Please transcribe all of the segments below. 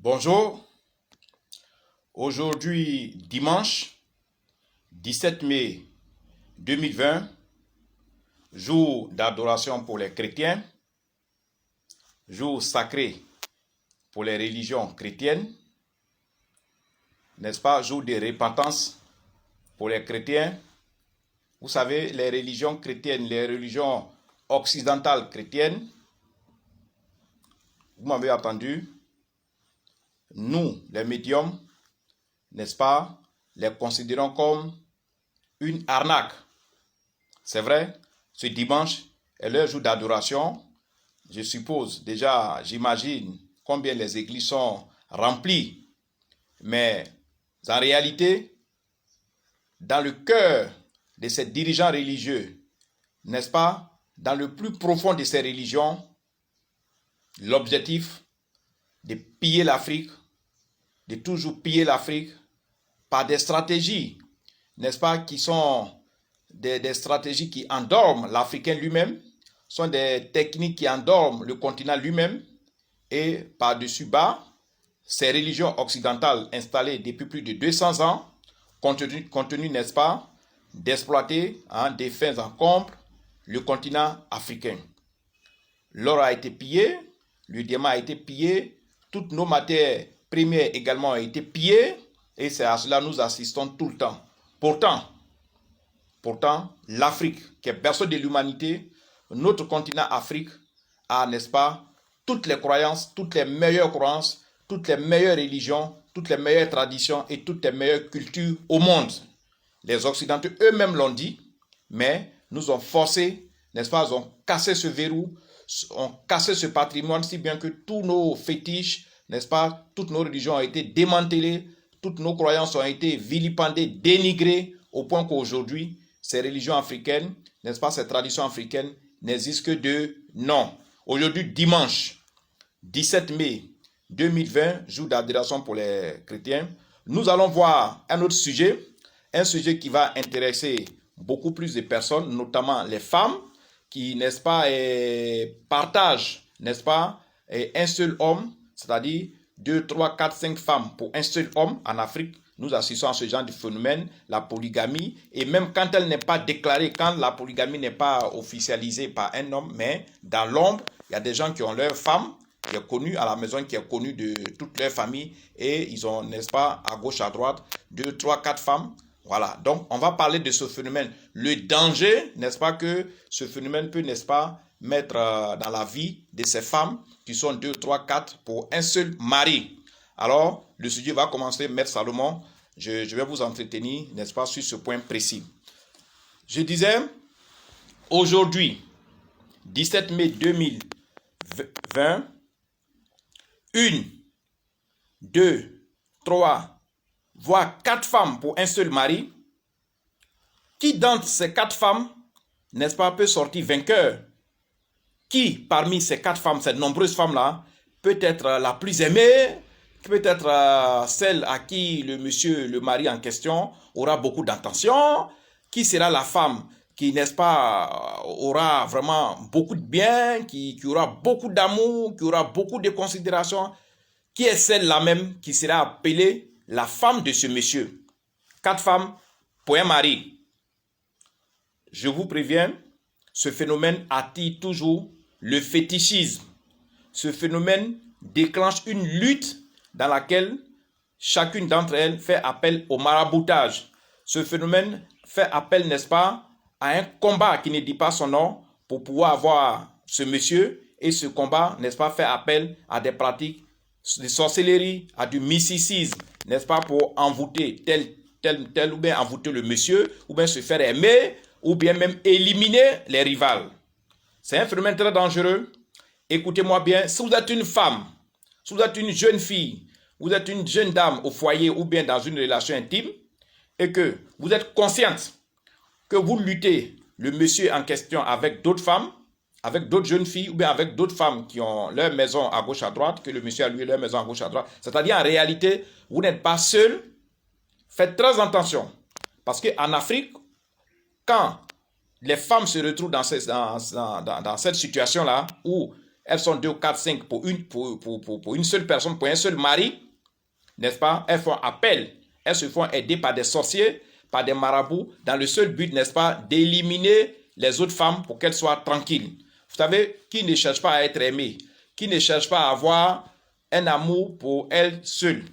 Bonjour, aujourd'hui dimanche 17 mai 2020, jour d'adoration pour les chrétiens, jour sacré pour les religions chrétiennes, n'est-ce pas, jour de repentance pour les chrétiens. Vous savez, les religions chrétiennes, les religions occidentales chrétiennes, vous m'avez entendu, nous, les médiums, n'est-ce pas, les considérons comme une arnaque. C'est vrai, ce dimanche est leur jour d'adoration. Je suppose, déjà, j'imagine combien les églises sont remplies. Mais en réalité, dans le cœur de ces dirigeants religieux, n'est-ce pas, dans le plus profond de ces religions, l'objectif de piller l'Afrique, de toujours piller l'Afrique par des stratégies, n'est-ce pas, qui sont des stratégies qui endorment l'Africain lui-même, sont des techniques qui endorment le continent lui-même, et par-dessus bas, ces religions occidentales installées depuis plus de 200 ans, continuent, n'est-ce pas, d'exploiter des fins encombres le continent africain. L'or a été pillé, le diamant a été pillé, toutes nos matières premières également ont été pillées, et c'est à cela que nous assistons tout le temps. Pourtant, l'Afrique, qui est berceau de l'humanité, notre continent Afrique, a, n'est-ce pas, toutes les croyances, toutes les meilleures croyances, toutes les meilleures religions, toutes les meilleures traditions et toutes les meilleures cultures au monde. Les Occidentaux eux-mêmes l'ont dit, mais nous ont forcé, n'est-ce pas, ont cassé ce verrou, ont cassé ce patrimoine, si bien que tous nos fétiches, n'est-ce pas, toutes nos religions ont été démantelées, toutes nos croyances ont été vilipendées, dénigrées, au point qu'aujourd'hui, ces religions africaines, n'est-ce pas, ces traditions africaines n'existent que de nom. Aujourd'hui, dimanche 17 mai 2020, jour d'adoration pour les chrétiens, nous allons voir un autre sujet, un sujet qui va intéresser beaucoup plus de personnes, notamment les femmes, qui, n'est-ce pas, partagent, n'est-ce pas, un seul homme, c'est-à-dire 2, 3, 4, 5 femmes pour un seul homme en Afrique. Nous assistons à ce genre de phénomène, la polygamie, et même quand elle n'est pas déclarée, quand la polygamie n'est pas officialisée par un homme, mais dans l'ombre, il y a des gens qui ont leur femme, qui est connue à la maison, qui est connue de toute leur famille, et ils ont, n'est-ce pas, à gauche, à droite, 2, 3, 4 femmes. Voilà, donc on va parler de ce phénomène. Le danger, n'est-ce pas, que ce phénomène peut, n'est-ce pas, mettre dans la vie de ces femmes qui sont 2, 3, 4 pour un seul mari. Alors, le sujet va commencer, Maître Salomon. Je vais vous entretenir, n'est-ce pas, sur ce point précis. Je disais, aujourd'hui, 17 mai 2020, 1, 2, 3, voire 4 femmes pour un seul mari. Qui d'entre ces 4 femmes, n'est-ce pas, peut sortir vainqueur? Qui parmi ces 4 femmes, ces nombreuses femmes-là, peut être la plus aimée, peut-être celle à qui le mari en question aura beaucoup d'attention, qui sera la femme qui, n'est-ce pas, aura vraiment beaucoup de bien, qui aura beaucoup d'amour, qui aura beaucoup de considération, qui est celle-là même qui sera appelée la femme de ce monsieur. 4 femmes pour un mari. Je vous préviens, ce phénomène attire toujours le fétichisme. Ce phénomène déclenche une lutte dans laquelle chacune d'entre elles fait appel au maraboutage. Ce phénomène fait appel, n'est-ce pas, à un combat qui ne dit pas son nom pour pouvoir avoir ce monsieur. Et ce combat, n'est-ce pas, fait appel à des pratiques de sorcellerie, à du mysticisme, n'est-ce pas, pour envoûter tel ou bien envoûter le monsieur, ou bien se faire aimer, ou bien même éliminer les rivales. C'est un phénomène très dangereux. Écoutez-moi bien, si vous êtes une femme, si vous êtes une jeune fille, vous êtes une jeune dame au foyer ou bien dans une relation intime, et que vous êtes consciente que vous luttez le monsieur en question avec d'autres femmes, avec d'autres jeunes filles ou bien avec d'autres femmes qui ont leur maison à gauche à droite, que le monsieur a lui leur maison à gauche à droite, c'est-à-dire en réalité, vous n'êtes pas seul, faites très attention. Parce qu'en Afrique, quand les femmes se retrouvent dans cette situation-là, où elles sont 2, 4, 5 pour une seule personne, pour un seul mari, n'est-ce pas? Elles font appel, elles se font aider par des sorciers, par des marabouts, dans le seul but, n'est-ce pas, d'éliminer les autres femmes pour qu'elles soient tranquilles. Vous savez, qui ne cherche pas à être aimé, qui ne cherche pas à avoir un amour pour elle seule.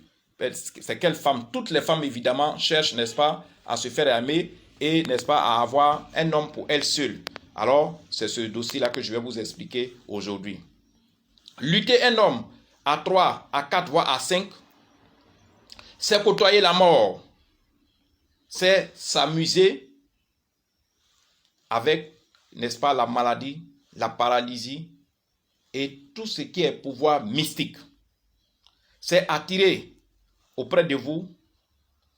C'est quelle femme? Toutes les femmes, évidemment, cherchent, n'est-ce pas, à se faire aimer et, n'est-ce pas, à avoir un homme pour elle seule. Alors, c'est ce dossier-là que je vais vous expliquer aujourd'hui. Lutter un homme à 3, à 4, voire à 5, c'est côtoyer la mort. C'est s'amuser avec, n'est-ce pas, la maladie, la paralysie et tout ce qui est pouvoir mystique. C'est attirer auprès de vous,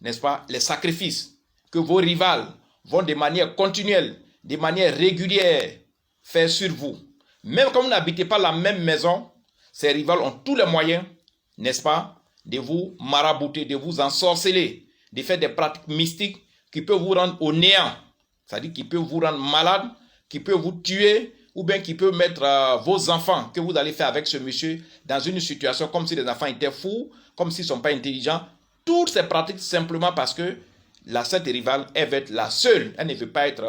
n'est-ce pas, les sacrifices que vos rivales vont de manière continuelle, de manière régulière faire sur vous. Même quand vous n'habitez pas la même maison, ces rivales ont tous les moyens, n'est-ce pas, de vous marabouter, de vous ensorceler, de faire des pratiques mystiques qui peuvent vous rendre au néant. C'est-à-dire qui peuvent vous rendre malade, qui peuvent vous tuer, ou bien qui peuvent mettre vos enfants que vous allez faire avec ce monsieur dans une situation comme si les enfants étaient fous, comme s'ils ne sont pas intelligents. Toutes ces pratiques simplement parce que cette rivale, elle veut être la seule. Elle ne veut pas être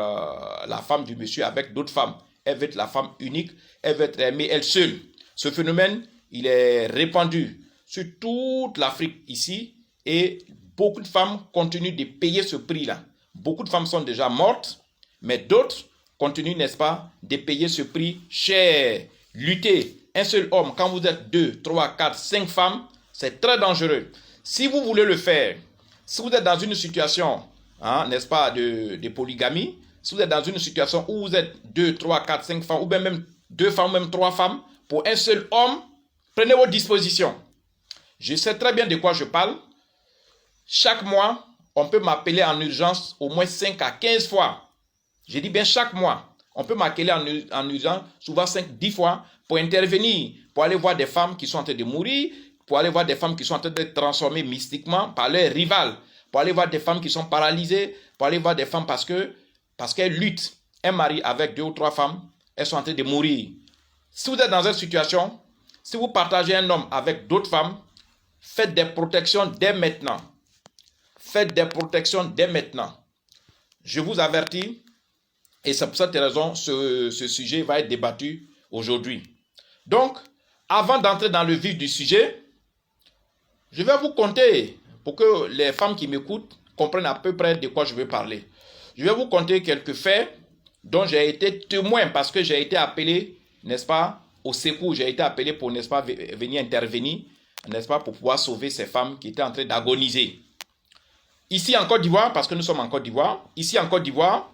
la femme du monsieur avec d'autres femmes. Elle veut être la femme unique. Elle veut être aimée elle seule. Ce phénomène, il est répandu sur toute l'Afrique ici et beaucoup de femmes continuent de payer ce prix-là. Beaucoup de femmes sont déjà mortes, mais d'autres continuent, n'est-ce pas, de payer ce prix cher. Lutter un seul homme, quand vous êtes 2, 3, 4, 5 femmes, c'est très dangereux. Si vous voulez le faire, si vous êtes dans une situation, n'est-ce pas, de polygamie, si vous êtes dans une situation où vous êtes 2, 3, 4, 5 femmes, ou bien même 2 femmes, même 3 femmes, pour un seul homme, prenez vos dispositions. Je sais très bien de quoi je parle. Chaque mois, on peut m'appeler en urgence au moins 5 à 15 fois. Je dis bien chaque mois. On peut m'appeler en urgence souvent 5, 10 fois pour intervenir, pour aller voir des femmes qui sont en train de mourir, pour aller voir des femmes qui sont en train d'être transformées mystiquement par leurs rivales, pour aller voir des femmes qui sont paralysées, pour aller voir des femmes parce qu'elles luttent. Un mari avec 2 ou 3 femmes, elles sont en train de mourir. Si vous êtes dans une situation, si vous partagez un homme avec d'autres femmes, faites des protections dès maintenant. Faites des protections dès maintenant. Je vous avertis, et c'est pour cette raison que ce sujet va être débattu aujourd'hui. Donc, avant d'entrer dans le vif du sujet, je vais vous conter, pour que les femmes qui m'écoutent comprennent à peu près de quoi je vais parler. Je vais vous conter quelques faits dont j'ai été témoin parce que j'ai été appelé, n'est-ce pas, au secours. J'ai été appelé pour, n'est-ce pas, venir intervenir, n'est-ce pas, pour pouvoir sauver ces femmes qui étaient en train d'agoniser. Ici en Côte d'Ivoire, parce que nous sommes en Côte d'Ivoire, ici en Côte d'Ivoire,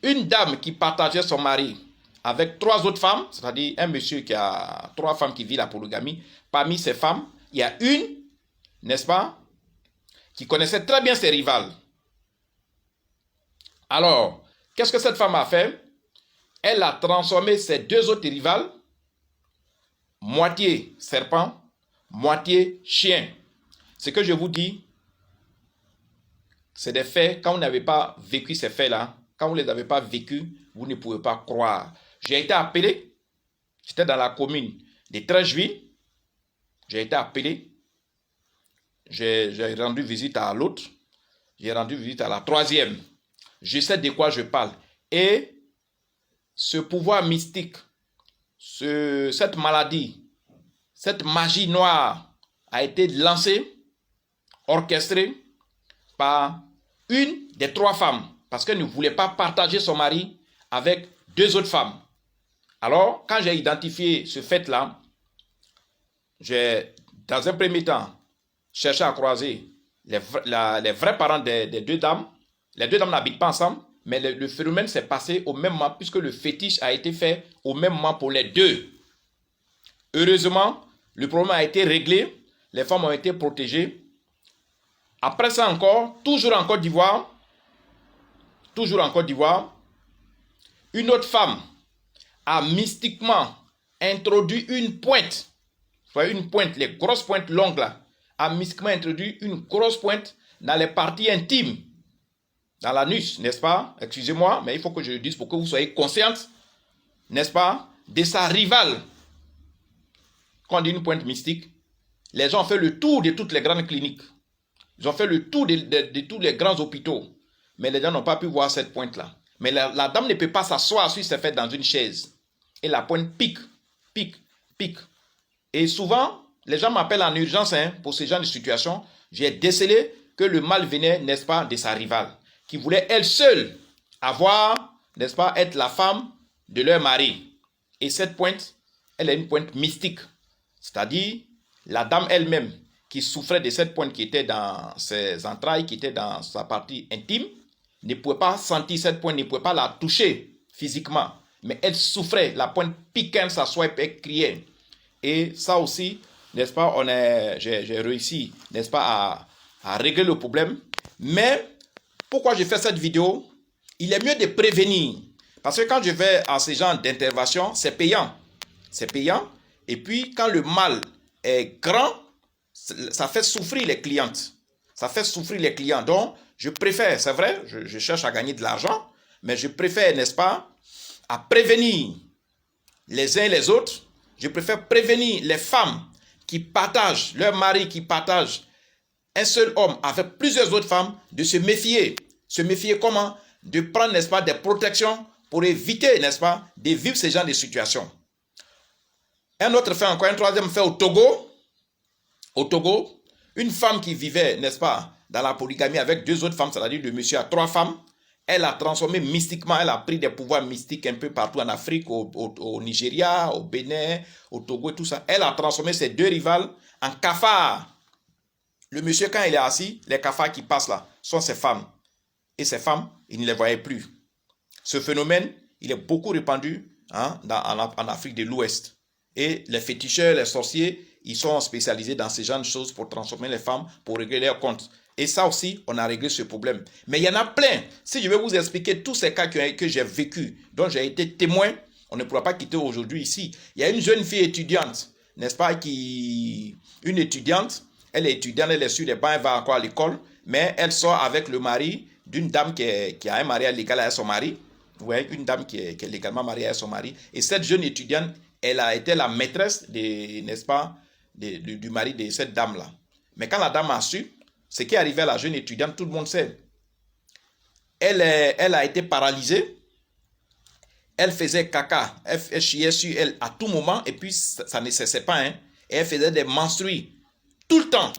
une dame qui partageait son mari avec 3 autres femmes, c'est-à-dire un monsieur qui a 3 femmes qui vit la polygamie, parmi ces femmes, il y a une, n'est-ce pas, qui connaissait très bien ses rivales. Alors, qu'est-ce que cette femme a fait? Elle a transformé ses 2 autres rivales, moitié serpent, moitié chien. Ce que je vous dis, c'est des faits, quand vous n'avez pas vécu ces faits-là, quand vous ne les avez pas vécus, vous ne pouvez pas croire. J'ai été appelé, j'étais dans la commune de Trècheville, j'ai été appelé, j'ai rendu visite à l'autre, j'ai rendu visite à la 3e. Je sais de quoi je parle. Et ce pouvoir mystique, cette maladie, cette magie noire a été lancée, orchestrée par une des 3 femmes, parce qu'elle ne voulait pas partager son mari avec 2 autres femmes. Alors, quand j'ai identifié ce fait-là, j'ai, dans un premier temps, cherché à croiser les vrais parents des 2 dames. Les 2 dames n'habitent pas ensemble, mais le phénomène s'est passé au même moment, puisque le fétiche a été fait au même moment pour les 2. Heureusement, le problème a été réglé, les femmes ont été protégées. Après ça encore, toujours en Côte d'Ivoire, une autre femme a mystiquement introduit une pointe, les grosses pointes longues là, a mystiquement introduit une grosse pointe dans les parties intimes, dans l'anus, n'est-ce pas? Excusez-moi, mais il faut que je le dise pour que vous soyez consciente, n'est-ce pas? de sa rivale. Quand on dit une pointe mystique, les gens ont fait le tour de toutes les grandes cliniques. Ils ont fait le tour de tous les grands hôpitaux. Mais les gens n'ont pas pu voir cette pointe-là. Mais la dame ne peut pas s'asseoir si c'est fait dans une chaise. Et la pointe pique, pique, pique. Et souvent, les gens m'appellent en urgence pour ce genre de situation. J'ai décelé que le mal venait, n'est-ce pas, de sa rivale, qui voulait elle seule avoir, n'est-ce pas, être la femme de leur mari. Et cette pointe, elle est une pointe mystique. C'est-à-dire, la dame elle-même qui souffrait de cette pointe qui était dans ses entrailles, qui était dans sa partie intime, ne pouvait pas sentir cette pointe, ne pouvait pas la toucher physiquement. Mais elle souffrait, la pointe piquait, s'assoit et criait. Et ça aussi, n'est-ce pas, j'ai réussi, n'est-ce pas, à régler le problème. Mais, pourquoi je fais cette vidéo? Il est mieux de prévenir. Parce que quand je vais à ce genre d'intervention, c'est payant. C'est payant. Et puis, quand le mal est grand, ça fait souffrir les clientes. Ça fait souffrir les clients. Donc, je préfère, c'est vrai, je cherche à gagner de l'argent, mais je préfère, n'est-ce pas, à prévenir les uns et les autres. Je préfère prévenir les femmes qui partagent, leur mari qui partage un seul homme avec plusieurs autres femmes, de se méfier. Se méfier comment? De prendre, n'est-ce pas, des protections pour éviter, n'est-ce pas, de vivre ce genre de situation. Un autre fait encore, un troisième fait au Togo. Au Togo, une femme qui vivait, n'est-ce pas, dans la polygamie avec deux autres femmes, c'est-à-dire le monsieur a 3 femmes, elle a transformé mystiquement, elle a pris des pouvoirs mystiques un peu partout en Afrique, au Nigeria, au Bénin, au Togo et tout ça. Elle a transformé ses 2 rivales en cafards. Le monsieur, quand il est assis, les cafards qui passent là sont ses femmes. Et ces femmes, il ne les voyait plus. Ce phénomène, il est beaucoup répandu en Afrique de l'Ouest. Et les féticheurs, les sorciers, ils sont spécialisés dans ce genre de choses pour transformer les femmes, pour régler leurs comptes. Et ça aussi, on a réglé ce problème. Mais il y en a plein. Si je vais vous expliquer tous ces cas que j'ai vécu, dont j'ai été témoin, on ne pourra pas quitter aujourd'hui ici. Il y a une jeune fille étudiante, n'est-ce pas, une étudiante, elle est étudiante, elle est sur les bancs, elle va encore à l'école, mais elle sort avec le mari d'une dame qui a un mariage légal avec son mari. Ouais, une dame qui est légalement mariée avec son mari. Et cette jeune étudiante, elle a été la maîtresse, n'est-ce pas, du mari de cette dame-là. Mais quand la dame a su, ce qui est arrivé à la jeune étudiante, tout le monde sait. Elle a été paralysée. Elle faisait caca. Elle chiait sur elle à tout moment. Et puis, ça ne cessait pas. Et elle faisait des menstrues tout le temps.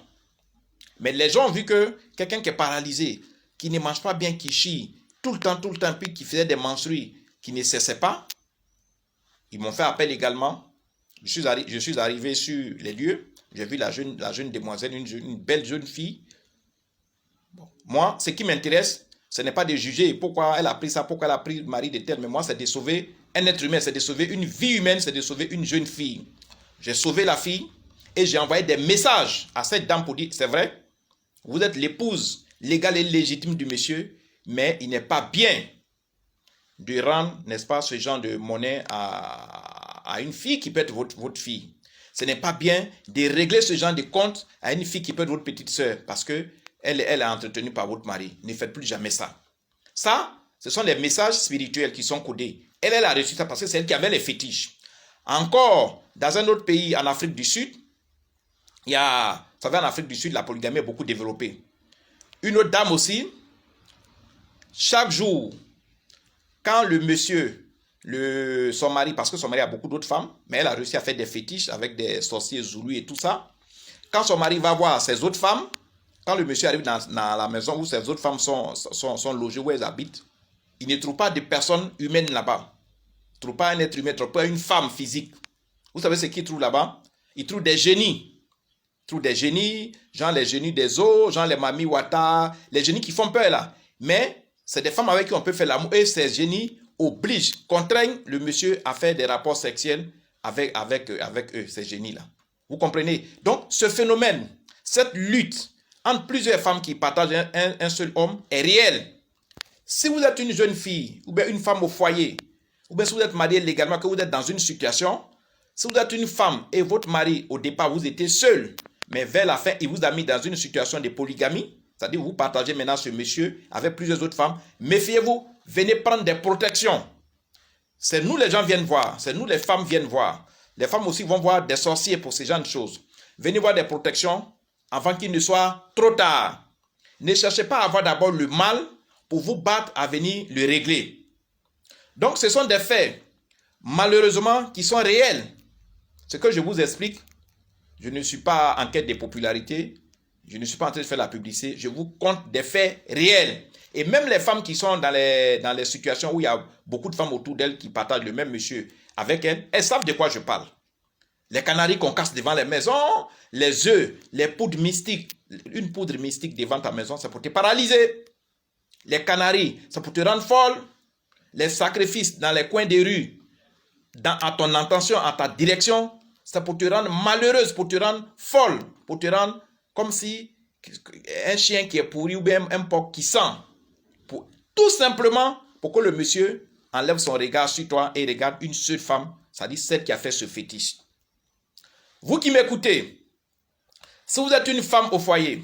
Mais les gens ont vu que quelqu'un qui est paralysé, qui ne mange pas bien, qui chie tout le temps, puis qui faisait des menstrues, qui ne cessait pas, ils m'ont fait appel également. Je suis arrivé sur les lieux. J'ai vu la jeune demoiselle, une belle jeune fille. Bon. Moi, ce qui m'intéresse, ce n'est pas de juger pourquoi elle a pris ça, pourquoi elle a pris le mari de tel. Mais moi, c'est de sauver un être humain, c'est de sauver une vie humaine, c'est de sauver une jeune fille. J'ai sauvé la fille et j'ai envoyé des messages à cette dame pour dire, c'est vrai, vous êtes l'épouse légale et légitime du monsieur, mais il n'est pas bien de rendre, n'est-ce pas, ce genre de monnaie à une fille qui peut être votre fille. Ce n'est pas bien de régler ce genre de compte à une fille qui peut être votre petite sœur parce qu'elle est entretenue par votre mari. Ne faites plus jamais ça. Ça, ce sont les messages spirituels qui sont codés. Elle a reçu ça parce que c'est elle qui avait les fétiches. Encore, dans un autre pays, en Afrique du Sud, vous savez, en Afrique du Sud, la polygamie est beaucoup développée. Une autre dame aussi, chaque jour, quand le monsieur, son mari, parce que son mari a beaucoup d'autres femmes, mais elle a réussi à faire des fétiches avec des sorciers zoulous et tout ça. Quand son mari va voir ses autres femmes, quand le monsieur arrive dans la maison où ses autres femmes sont logées, où elles habitent, il ne trouve pas de personne humaine là-bas. Il ne trouve pas un être humain, il ne trouve pas une femme physique. Vous savez ce qu'il trouve là-bas? Il trouve des génies. Il trouve des génies, genre les génies des eaux, genre les Mami Wata, les génies qui font peur là. Mais c'est des femmes avec qui on peut faire l'amour et ces génies obligent, contraignent le monsieur à faire des rapports sexuels avec eux, ces génies-là. Vous comprenez? Donc, ce phénomène, cette lutte entre plusieurs femmes qui partagent un seul homme est réelle. Si vous êtes une jeune fille ou bien une femme au foyer, ou bien si vous êtes marié légalement, que vous êtes dans une situation, si vous êtes une femme et votre mari, au départ, vous étiez seul, mais vers la fin, il vous a mis dans une situation de polygamie, c'est-à-dire vous partagez maintenant ce monsieur avec plusieurs autres femmes, méfiez-vous, venez prendre des protections. C'est nous les gens viennent voir, c'est nous les femmes viennent voir. Les femmes aussi vont voir des sorciers pour ces genre de choses. Venez voir des protections avant qu'il ne soit trop tard. Ne cherchez pas à avoir d'abord le mal pour vous battre à venir le régler. Donc ce sont des faits, malheureusement, qui sont réels. Ce que je vous explique, je ne suis pas en quête de popularité, je ne suis pas en train de faire la publicité, je vous compte des faits réels. Et même les femmes qui sont dans les situations où il y a beaucoup de femmes autour d'elles qui partagent le même monsieur avec elles savent de quoi je parle. Les canaris qu'on casse devant les maisons, les œufs, les poudres mystiques. Une poudre mystique devant ta maison, c'est pour te paralyser. Les canaris, c'est pour te rendre folle. Les sacrifices dans les coins des rues, à ton intention, à ta direction, c'est pour te rendre malheureuse, pour te rendre folle, pour te rendre comme si un chien qui est pourri ou bien un porc qui sent. Tout simplement pour que le monsieur enlève son regard sur toi et regarde une seule femme, c'est-à-dire celle qui a fait ce fétiche. Vous qui m'écoutez, si vous êtes une femme au foyer,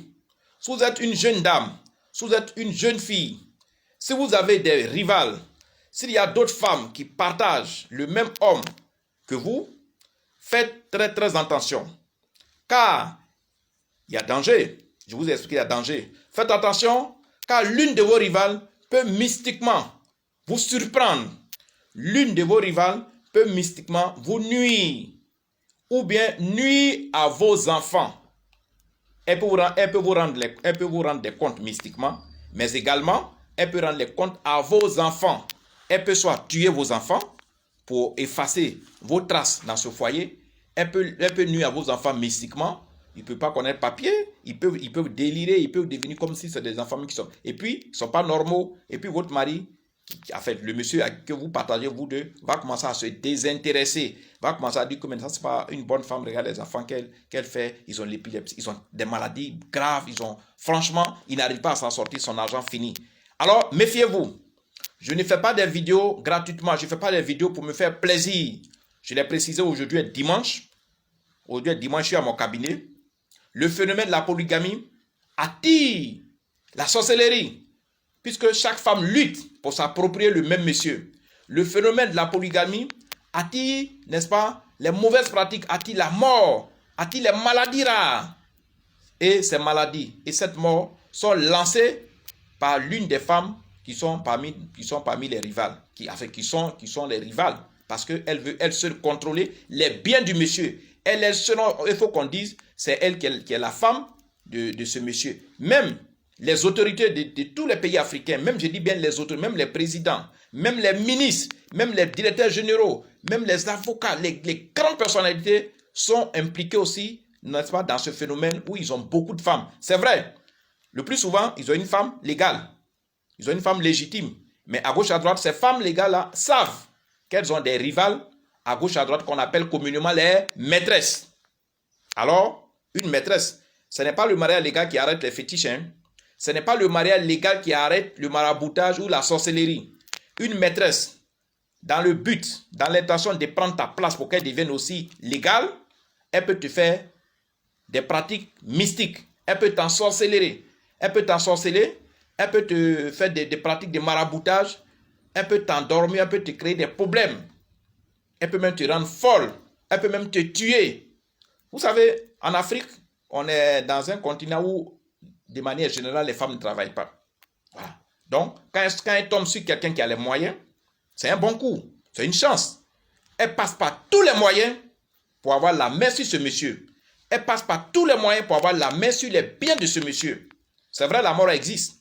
si vous êtes une jeune dame, si vous êtes une jeune fille, si vous avez des rivales, s'il y a d'autres femmes qui partagent le même homme que vous, faites très très attention. Car il y a danger. Je vous ai expliqué, il y a danger. Faites attention, car l'une de vos rivales peut mystiquement vous surprendre. L'une de vos rivales peut mystiquement vous nuire. Ou bien nuire à vos enfants. Elle peut vous rendre des comptes mystiquement, mais également, elle peut rendre les comptes à vos enfants. Elle peut soit tuer vos enfants pour effacer vos traces dans ce foyer. Elle peut nuire à vos enfants mystiquement. Ils ne peuvent pas connaître papier. Ils peuvent délirer. Ils peuvent devenir comme si c'est des enfants qui sont. Et puis, ils ne sont pas normaux. Et puis, votre mari, en fait, le monsieur que vous partagez, vous deux, va commencer à se désintéresser. Va commencer à dire que maintenant, ce n'est pas une bonne femme. Regarde les enfants qu'elle fait. Ils ont l'épilepsie. Ils ont des maladies graves. Franchement, ils n'arrivent pas à s'en sortir. Son argent fini. Alors, méfiez-vous. Je ne fais pas des vidéos gratuitement. Je ne fais pas des vidéos pour me faire plaisir. Je l'ai précisé, aujourd'hui est dimanche. Aujourd'hui est dimanche, je suis à mon cabinet. Le phénomène de la polygamie attire la sorcellerie. Puisque chaque femme lutte pour s'approprier le même monsieur. Le phénomène de la polygamie attire, n'est-ce pas, les mauvaises pratiques, attire la mort, attire les maladies rares. Et ces maladies et cette mort sont lancées par l'une des femmes qui sont parmi les rivales, qui sont les rivales, parce qu'elle veut elle seule contrôler les biens du monsieur. Il faut qu'on dise, c'est elle qui est la femme de ce monsieur. Même les autorités de tous les pays africains, même je dis bien les autorités, même les présidents, même les ministres, même les directeurs généraux, même les avocats, les grandes personnalités sont impliqués aussi, n'est-ce pas, dans ce phénomène où ils ont beaucoup de femmes. C'est vrai, le plus souvent, ils ont une femme légale. Ils ont une femme légitime. Mais à gauche, à droite, ces femmes légales-là savent qu'elles ont des rivales à gauche, à droite, qu'on appelle communément les maîtresses. Alors, une maîtresse, ce n'est pas le mariage légal qui arrête les fétiches. Hein? Ce n'est pas le mariage légal qui arrête le maraboutage ou la sorcellerie. Une maîtresse, dans le but, dans l'intention de prendre ta place pour qu'elle devienne aussi légale, elle peut te faire des pratiques mystiques. Elle peut t'ensorceler. Elle peut t'ensorceler. Elle peut te faire des pratiques de maraboutage. Elle peut t'endormir. Elle peut te créer des problèmes. Elle peut même te rendre folle. Elle peut même te tuer. Vous savez, en Afrique, on est dans un continent où, de manière générale, les femmes ne travaillent pas. Voilà. Donc, quand elle tombe sur quelqu'un qui a les moyens, c'est un bon coup. C'est une chance. Elle passe par tous les moyens pour avoir la main sur ce monsieur. Elle passe par tous les moyens pour avoir la main sur les biens de ce monsieur. C'est vrai, la mort existe.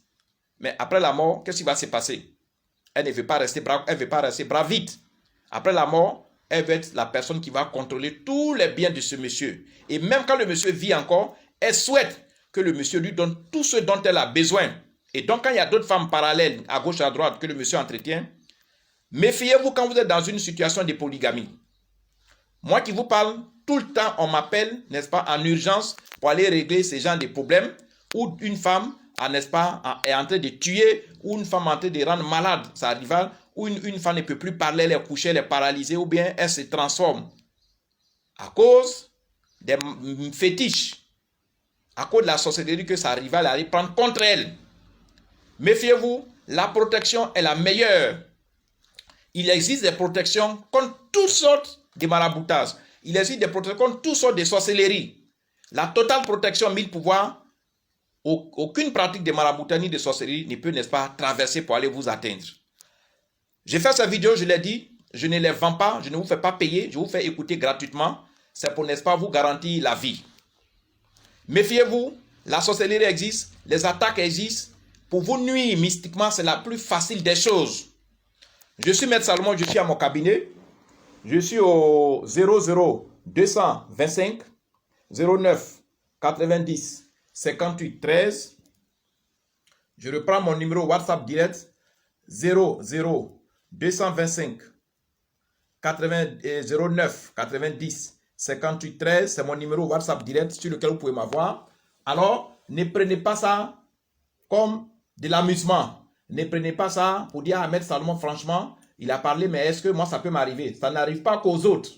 Mais après la mort, qu'est-ce qui va se passer? Elle ne veut pas rester bras vide. Après la mort, elle veut être la personne qui va contrôler tous les biens de ce monsieur. Et même quand le monsieur vit encore, elle souhaite que le monsieur lui donne tout ce dont elle a besoin. Et donc, quand il y a d'autres femmes parallèles, à gauche, à droite, que le monsieur entretient, méfiez-vous quand vous êtes dans une situation de polygamie. Moi qui vous parle, tout le temps, on m'appelle, n'est-ce pas, en urgence pour aller régler ces genres de problèmes où une femme, n'est-ce pas, est en train de tuer, ou une femme est en train de rendre malade sa rivale, ou une femme ne peut plus parler, elle est couchée, elle est paralysée, ou bien elle se transforme à cause des fétiches, à cause de la sorcellerie que sa rivale arrive prendre contre elle. Méfiez-vous, la protection est la meilleure. Il existe des protections contre toutes sortes de maraboutages. Il existe des protections contre toutes sortes de sorcelleries. La totale protection, 1000 pouvoirs, aucune pratique de maraboutage ni de sorcellerie ne peut, n'est-ce pas, traverser pour aller vous atteindre. J'ai fait cette vidéo, je l'ai dit, je ne les vends pas, je ne vous fais pas payer, je vous fais écouter gratuitement. C'est pour, n'est-ce pas, vous garantir la vie. Méfiez-vous, la sorcellerie existe, les attaques existent. Pour vous nuire mystiquement, c'est la plus facile des choses. Je suis Maître Salomon, je suis à mon cabinet. Je suis au 00 225 09 90 58 13. Je reprends mon numéro WhatsApp direct 00 225 09 90 58 13. C'est mon numéro WhatsApp direct sur lequel vous pouvez m'avoir. Alors, ne prenez pas ça comme de l'amusement. Ne prenez pas ça pour dire à Maître Salomon, franchement, il a parlé, mais est-ce que moi ça peut m'arriver? Ça n'arrive pas qu'aux autres.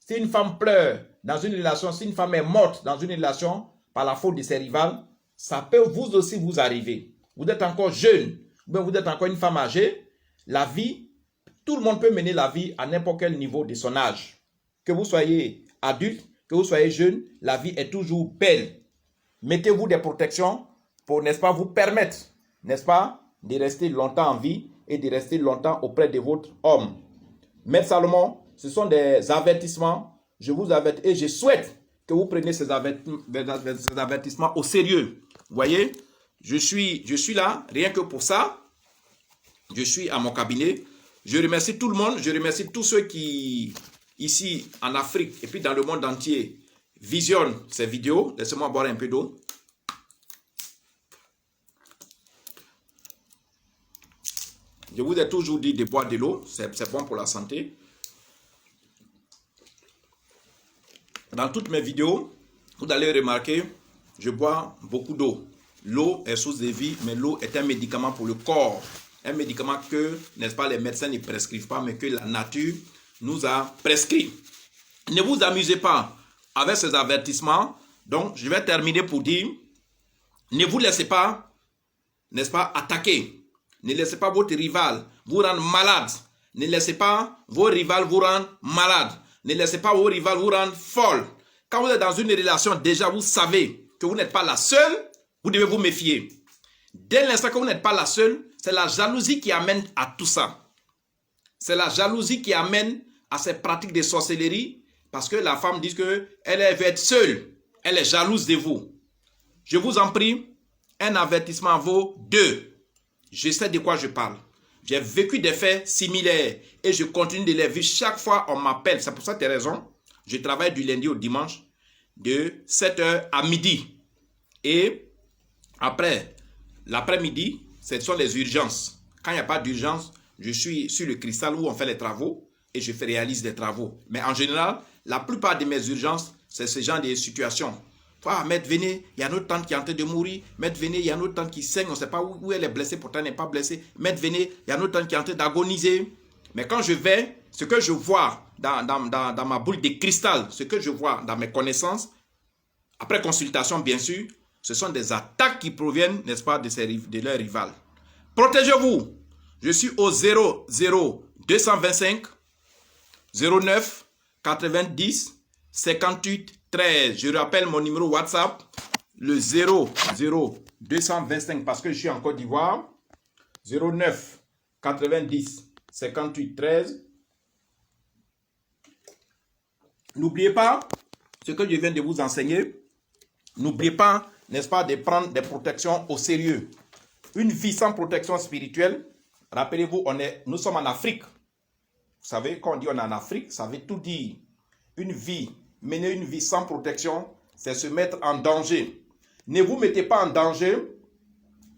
Si une femme pleure dans une relation, si une femme est morte dans une relation par la faute de ses rivales, ça peut vous aussi vous arriver. Vous êtes encore jeune, ou bien vous êtes encore une femme âgée, la vie, tout le monde peut mener la vie à n'importe quel niveau de son âge. Que vous soyez adulte, que vous soyez jeune, la vie est toujours belle. Mettez-vous des protections pour, n'est-ce pas, vous permettre, n'est-ce pas, de rester longtemps en vie et de rester longtemps auprès de votre homme. Maître Salomon, ce sont des avertissements. Je vous avertis et je souhaite que vous preniez ces avertissements au sérieux. Vous voyez, je suis là, rien que pour ça. Je suis à mon cabinet. Je remercie tout le monde. Je remercie tous ceux qui, ici en Afrique et puis dans le monde entier, visionnent ces vidéos. Laissez-moi boire un peu d'eau. Je vous ai toujours dit de boire de l'eau, c'est bon pour la santé. Dans toutes mes vidéos, vous allez remarquer, je bois beaucoup d'eau. L'eau est source de vie, mais l'eau est un médicament pour le corps. Un médicament que, n'est-ce pas, les médecins ne prescrivent pas, mais que la nature nous a prescrit. Ne vous amusez pas avec ces avertissements. Donc, je vais terminer pour dire, ne vous laissez pas, n'est-ce pas, attaquer. Ne laissez pas votre rival vous rendre malade. Ne laissez pas vos rivales vous rendre malade. Ne laissez pas vos rivales vous rendre folle. Quand vous êtes dans une relation, déjà vous savez que vous n'êtes pas la seule, vous devez vous méfier. Dès l'instant que vous n'êtes pas la seule, c'est la jalousie qui amène à tout ça. C'est la jalousie qui amène à ces pratiques de sorcellerie parce que la femme dit qu'elle veut être seule. Elle est jalouse de vous. Je vous en prie, un avertissement vaut 2. Je sais de quoi je parle. J'ai vécu des faits similaires et je continue de les vivre chaque fois on m'appelle. C'est pour cette raison, je travaille du lundi au dimanche de 7h à midi. Et après, l'après-midi, ce sont les urgences. Quand il n'y a pas d'urgence, je suis sur le cristal où on fait les travaux et je réalise des travaux. Mais en général, la plupart de mes urgences, c'est ce genre de situations. Ah, maître, venez, il y a notre tante qui est en train de mourir. Maître, venez, il y a notre tante qui saigne, on ne sait pas où elle est blessée, pourtant elle n'est pas blessée. Maître, venez, il y a notre tante qui est en train d'agoniser. Mais quand je vais, ce que je vois dans ma boule de cristal, ce que je vois dans mes connaissances, après consultation bien sûr, ce sont des attaques qui proviennent, n'est-ce pas, de leurs rivales. Protégez-vous. Je suis au 00 225 09 90 58 13. Je rappelle mon numéro WhatsApp, le 00 225 parce que je suis en Côte d'Ivoire, 09 90 58 13. N'oubliez pas ce que je viens de vous enseigner. N'oubliez pas, n'est-ce pas, de prendre des protections au sérieux. Une vie sans protection spirituelle, rappelez-vous, nous sommes en Afrique. Vous savez, quand on dit on est en Afrique, ça veut tout dire. Mener une vie sans protection, c'est se mettre en danger. Ne vous mettez pas en danger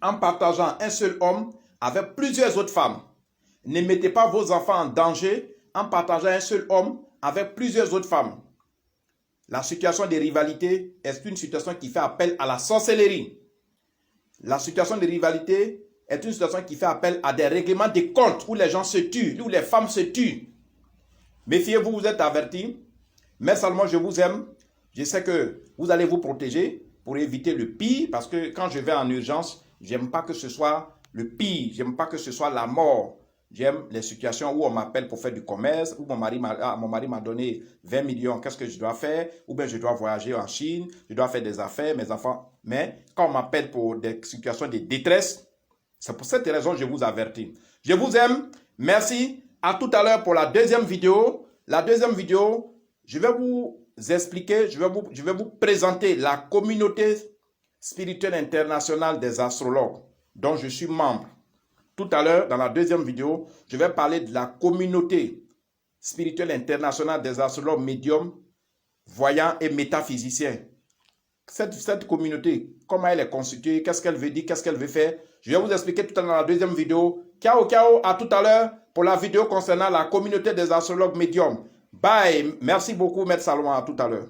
en partageant un seul homme avec plusieurs autres femmes. Ne mettez pas vos enfants en danger en partageant un seul homme avec plusieurs autres femmes. La situation de rivalité est une situation qui fait appel à la sorcellerie. La situation de rivalité est une situation qui fait appel à des règlements de compte où les gens se tuent, où les femmes se tuent. Méfiez-vous, vous êtes avertis. Mais seulement je vous aime. Je sais que vous allez vous protéger pour éviter le pire. Parce que quand je vais en urgence, j'aime pas que ce soit le pire. J'aime pas que ce soit la mort. J'aime les situations où on m'appelle pour faire du commerce, où mon mari m'a donné 20 millions, qu'est-ce que je dois faire? Ou bien je dois voyager en Chine, je dois faire des affaires, mes enfants. Mais quand on m'appelle pour des situations de détresse, c'est pour cette raison que je vous avertis. Je vous aime. Merci. À tout à l'heure pour la deuxième vidéo. La deuxième vidéo, je vais vous expliquer, je vais vous présenter la communauté spirituelle internationale des astrologues dont je suis membre. Tout à l'heure, dans la deuxième vidéo, je vais parler de la communauté spirituelle internationale des astrologues médiums, voyants et métaphysiciens. Cette communauté, comment elle est constituée, qu'est-ce qu'elle veut dire, qu'est-ce qu'elle veut faire. Je vais vous expliquer tout à l'heure dans la deuxième vidéo. Ciao, ciao, à tout à l'heure pour la vidéo concernant la communauté des astrologues médiums. Bye, merci beaucoup, Maître Salomon, à tout à l'heure.